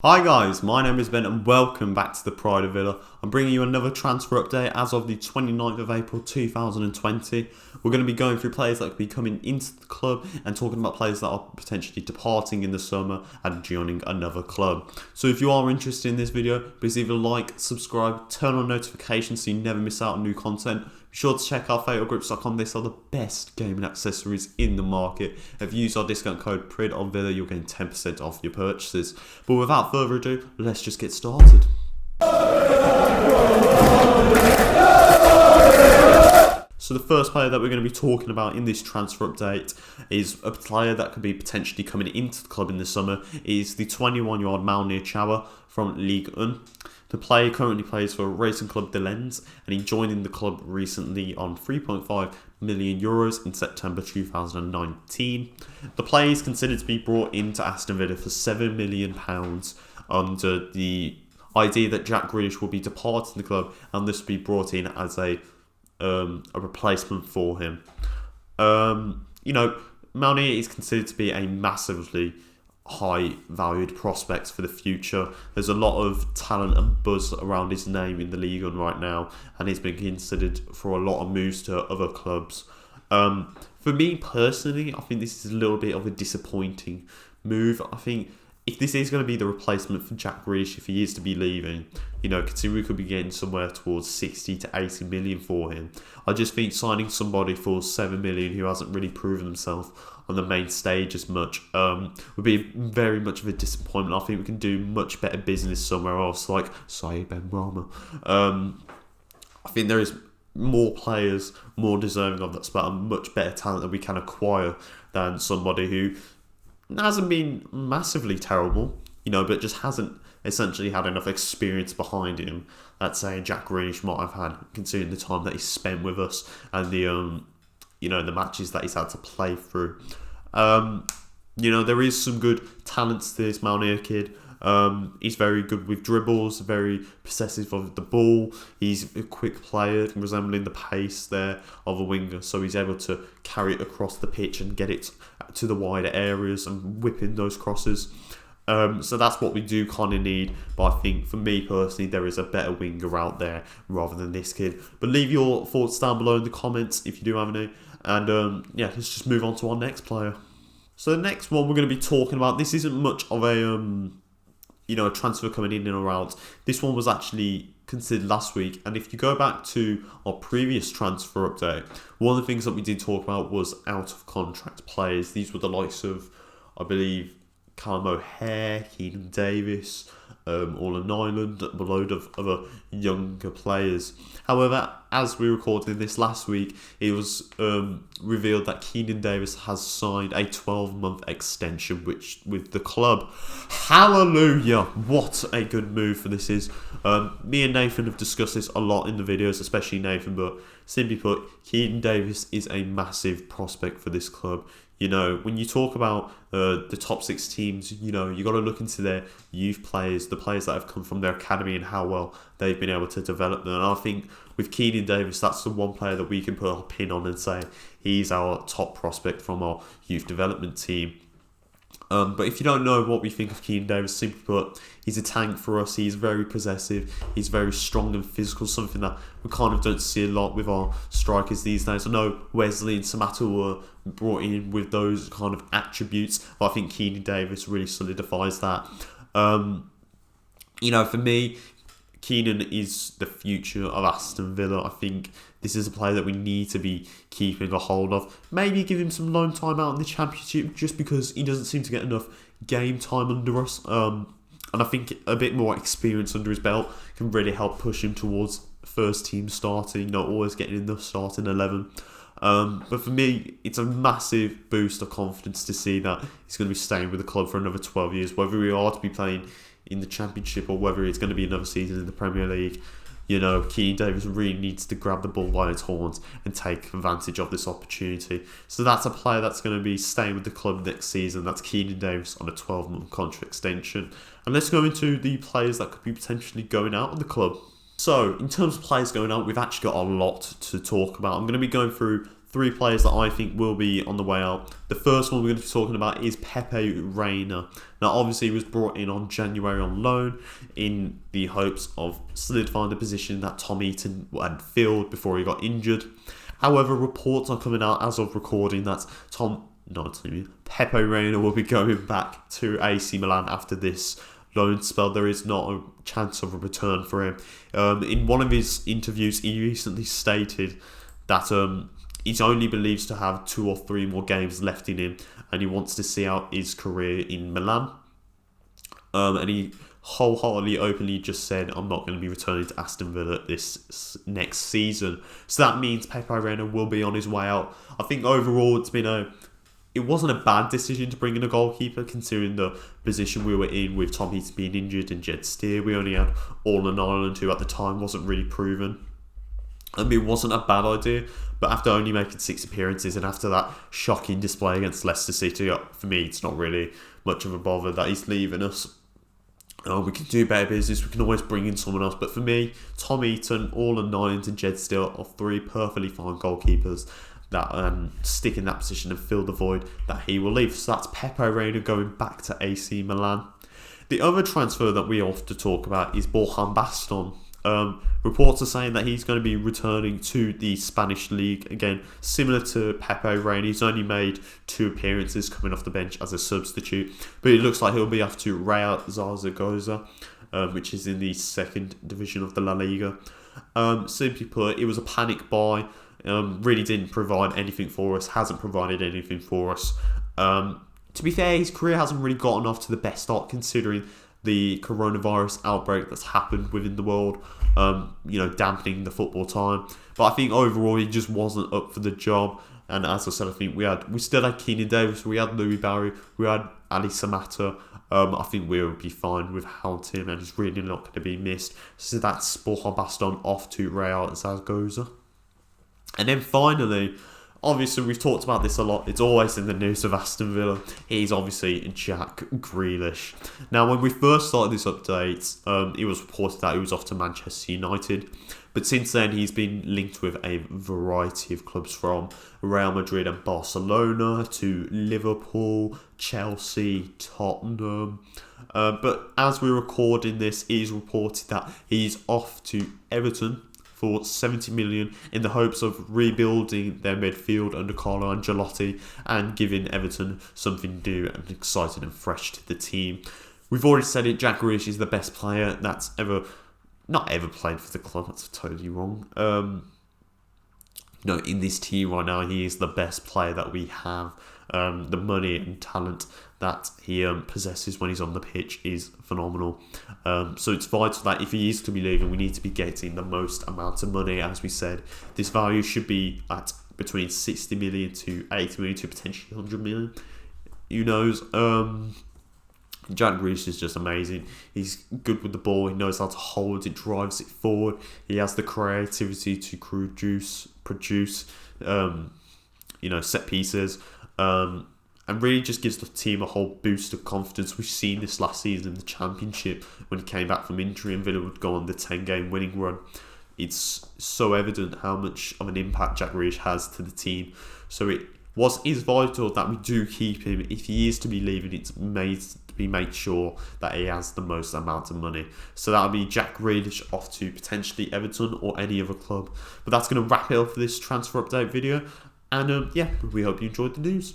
Hi guys, my name is Ben and welcome back to the Pride of Villa. I'm bringing you another transfer update as of the 29th of April 2020. We're going to be going through players that could be coming into the club and talking about players that are potentially departing in the summer and joining another club. So if you are interested in this video, please either like, subscribe, turn on notifications so you never miss out on new content. Be sure to check out fatalgrips.com. They sell the best gaming accessories in the market. If you use our discount code PRIDONVILLA, you'll gain 10% off your purchases. But without further ado, let's just get started. So the first player that we're going to be talking about in this transfer update is a player that could be potentially coming into the club in the summer. Is the 21-year-old Mounir Chouiar from Ligue 1. The player currently plays for Racing Club de Lens and he joined in the club recently on €3.5 million in September 2019. The player is considered to be brought into Aston Villa for £7 million under the idea that Jack Grealish will be departing the club and this will be brought in as a replacement for him. Mounir is considered to be a massively high valued prospect for the future. There's a lot of talent and buzz around his name in the league right now, and he's been considered for a lot of moves to other clubs. For me personally, I think this is a little bit of a disappointing move. I think if this is going to be the replacement for Jack Grealish, if he is to be leaving, considering we could be getting somewhere towards 60 to 80 million for him, I just think signing somebody for 7 million who hasn't really proven himself on the main stage as much would be very much of a disappointment. I think we can do much better business somewhere else, like Saeed Ben Rama. I think there is more players more deserving of that spot and much better talent that we can acquire than somebody who hasn't been massively terrible, but just hasn't essentially had enough experience behind him that, say, Jack Grealish might have had, considering the time that he spent with us and the the matches that he's had to play through. There is some good talents to this Mounir kid. He's very good with dribbles, very possessive of the ball. He's a quick player, resembling the pace there of a winger, so he's able to carry it across the pitch and get it to the wider areas and whip in those crosses. So that's what we do kind of need, but I think for me personally there is a better winger out there rather than this kid. But leave your thoughts down below in the comments if you do have any, and let's just move on to our next player. So the next one we're going to be talking about, this isn't much of a a transfer coming in and out. This one was actually considered last week, and if you go back to our previous transfer update, one of the things that we did talk about was out of contract players. These were the likes of, I believe, Callum O'Hare, Keenan Davis, all in Ireland, a load of other younger players. However, as we recorded this last week, it was revealed that Keenan Davis has signed a 12-month extension with the club. Hallelujah! What a good move for this is. Me and Nathan have discussed this a lot in the videos, especially Nathan, but simply put, Keenan Davis is a massive prospect for this club. When you talk about the top 6 teams, you got to look into their youth players, the players that have come from their academy and how well they've been able to develop them. And I think with Keenan Davis, that's the one player that we can put a pin on and say he's our top prospect from our youth development team. But if you don't know what we think of Keenan Davis, simply put, he's a tank for us. He's very possessive. He's very strong and physical, something that we kind of don't see a lot with our strikers these days. I know Wesley and Samatta were brought in with those kind of attributes, but I think Keenan Davis really solidifies that. For me, Keenan is the future of Aston Villa. I think this is a player that we need to be keeping a hold of. Maybe give him some loan time out in the Championship just because he doesn't seem to get enough game time under us. And I think a bit more experience under his belt can really help push him towards first team starting, not always getting in the starting 11. But for me, it's a massive boost of confidence to see that he's going to be staying with the club for another 12 years, whether we are to be playing in the Championship or whether it's going to be another season in the Premier League. Keenan Davis really needs to grab the ball by its horns and take advantage of this opportunity. So that's a player that's going to be staying with the club next season. That's Keenan Davis on a 12-month contract extension. And let's go into the players that could be potentially going out of the club. So in terms of players going out, we've actually got a lot to talk about. I'm going to be going through 3 players that I think will be on the way out. The first one we're going to be talking about is Pepe Reina. Now, obviously, he was brought in on January on loan in the hopes of solidifying the position that Tom Heaton had filled before he got injured. However, reports are coming out as of recording that Pepe Reina will be going back to AC Milan after this loan spell. There is not a chance of a return for him. In one of his interviews, he recently stated that he only believes to have 2 or 3 more games left in him, and he wants to see out his career in Milan. And he wholeheartedly, openly just said, I'm not going to be returning to Aston Villa this next season. So that means Pepe Reina will be on his way out. I think overall it wasn't a bad decision to bring in a goalkeeper, considering the position we were in with Tom Heaton being injured and Jed Steer. We only had Orlan Ireland, who at the time wasn't really proven. I mean, it wasn't a bad idea, but after only making 6 appearances and after that shocking display against Leicester City, for me, it's not really much of a bother that he's leaving us. We can do better business, we can always bring in someone else. But for me, Tom Heaton, Orlan Ireland and Jed Steer are 3 perfectly fine goalkeepers that stick in that position and fill the void that he will leave. So that's Pepe Reina going back to AC Milan. The other transfer that we have to talk about is Borjan Baston. Reports are saying that he's going to be returning to the Spanish league again, similar to Pepe Reina. He's only made 2 appearances coming off the bench as a substitute, but it looks like he'll be off to Real Zaragoza, which is in the 2nd division of the La Liga. Simply put, it was a panic buy. Really didn't provide anything for us, hasn't provided anything for us. To be fair, his career hasn't really gotten off to the best start considering the coronavirus outbreak that's happened within the world, dampening the football time. But I think overall he just wasn't up for the job. And as I said, I think we still had Keenan Davis, we had Louis Barry, we had Ali Samata. I think we'll be fine without him, and he's really not going to be missed. So that's Borjan Baston off to Real Zaragoza. And then finally, obviously we've talked about this a lot, it's always in the news of Aston Villa, he's obviously Jack Grealish. Now, when we first started this update, it was reported that he was off to Manchester United, but since then he's been linked with a variety of clubs, from Real Madrid and Barcelona to Liverpool, Chelsea, Tottenham. But as we're recording this, it is reported that he's off to Everton for 70 million in the hopes of rebuilding their midfield under Carlo Ancelotti and giving Everton something new and exciting and fresh to the team. We've already said it, Jack Grealish is the best player that's not ever played for the club, that's totally wrong. In this team right now, he is the best player that we have. The money and talent that he possesses when he's on the pitch is phenomenal. So it's vital that if he is to be leaving, we need to be getting the most amount of money. As we said, this value should be at between 60 million to 80 million to potentially 100 million. Who knows? Jack Grealish is just amazing. He's good with the ball. He knows how to hold it, drives it forward. He has the creativity to produce set pieces. And really just gives the team a whole boost of confidence. We've seen this last season in the Championship when he came back from injury and Villa would go on the 10-game winning run. It's so evident how much of an impact Jack Grealish has to the team. So it is vital that we do keep him. If he is to be leaving, it's made sure that he has the most amount of money. So that'll be Jack Grealish off to potentially Everton or any other club. But that's going to wrap it up for this transfer update video. And we hope you enjoyed the news.